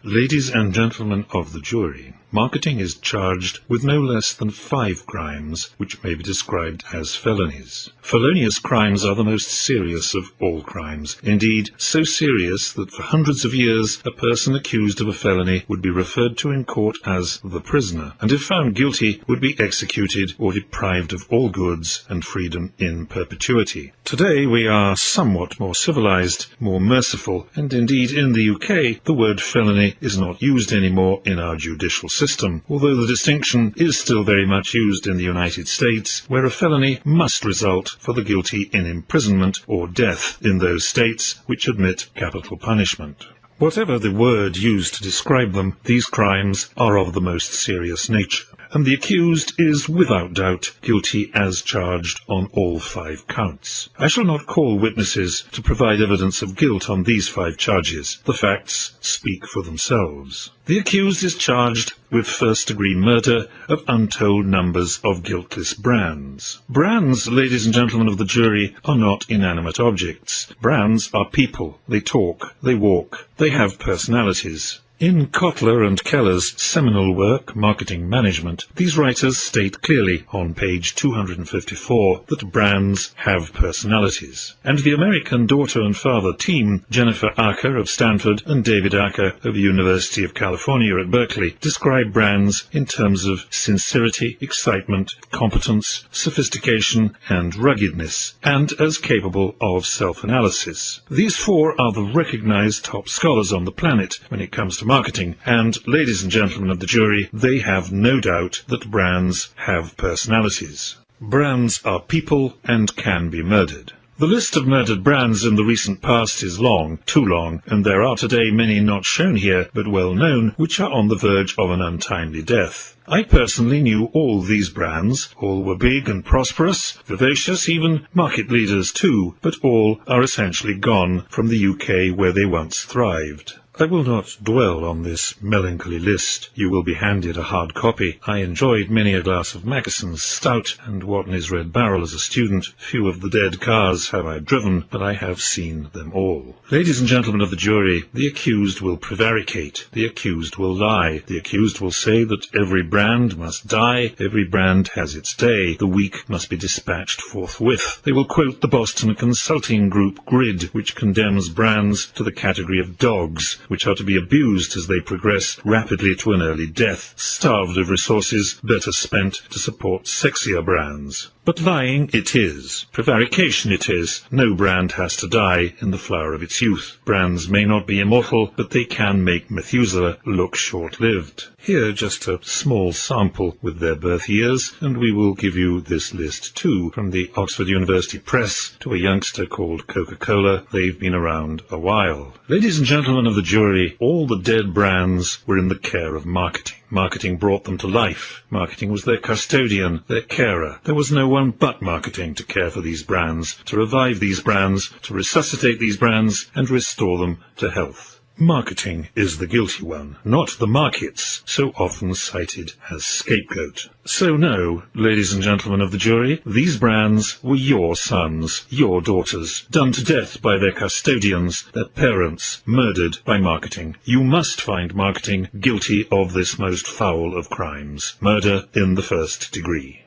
Ladies and gentlemen of the jury, marketing is charged with no less than 5 crimes which may be described as felonies. Felonious crimes are the most serious of all crimes, indeed so serious that for hundreds of years a person accused of a felony would be referred to in court as the prisoner, and if found guilty would be executed or deprived of all goods and freedom in perpetuity. Today we are somewhat more civilized, more merciful, and indeed in the UK the word felony is not used anymore in our judicial system, although the distinction is still very much used in the United States, where a felony must result for the guilty in imprisonment or death in those states which admit capital punishment. Whatever the word used to describe them, these crimes are of the most serious nature, and the accused is without doubt guilty as charged on all 5 counts. I shall not call witnesses to provide evidence of guilt on these 5 charges. The facts speak for themselves. The accused is charged with first-degree murder of untold numbers of guiltless brands. Brands, ladies and gentlemen of the jury, are not inanimate objects. Brands are people. They talk, they walk, they have personalities. In Kotler and Keller's seminal work, Marketing Management, these writers state clearly on page 254 that brands have personalities. And the American daughter and father team, Jennifer Aaker of Stanford and David Aaker of the University of California at Berkeley, describe brands in terms of sincerity, excitement, competence, sophistication, and ruggedness, and as capable of self-analysis. These 4 are the recognized top scholars on the planet when it comes to marketing, and, ladies and gentlemen of the jury, they have no doubt that brands have personalities. Brands are people and can be murdered. The list of murdered brands in the recent past is long, too long, and there are today many not shown here, but well known, which are on the verge of an untimely death. I personally knew all these brands. All were big and prosperous, vivacious, even market leaders too, but all are essentially gone from the UK where they once thrived. I will not dwell on this melancholy list. You will be handed a hard copy. I enjoyed many a glass of Mackeson's stout and Watney's Red Barrel as a student. Few of the dead cars have I driven, but I have seen them all. Ladies and gentlemen of the jury, the accused will prevaricate. The accused will lie. The accused will say that every brand must die. Every brand has its day. The weak must be dispatched forthwith. They will quote the Boston Consulting Group grid, which condemns brands to the category of dogs, which are to be abused as they progress rapidly to an early death, starved of resources better spent to support sexier brands. But lying it is. Prevarication it is. No brand has to die in the flower of its youth. Brands may not be immortal, but they can make Methuselah look short-lived. Here just a small sample with their birth years, and we will give you this list too, from the Oxford University Press to a youngster called Coca-Cola. They've been around a while. Ladies and gentlemen of the jury, all the dead brands were in the care of marketing. Marketing brought them to life. Marketing was their custodian, their carer. There was no one but marketing to care for these brands, to revive these brands, to resuscitate these brands, and restore them to health. Marketing is the guilty one, not the markets, so often cited as scapegoat. So no, ladies and gentlemen of the jury, these brands were your sons, your daughters, done to death by their custodians, their parents, murdered by marketing. You must find marketing guilty of this most foul of crimes, murder in the 1st degree.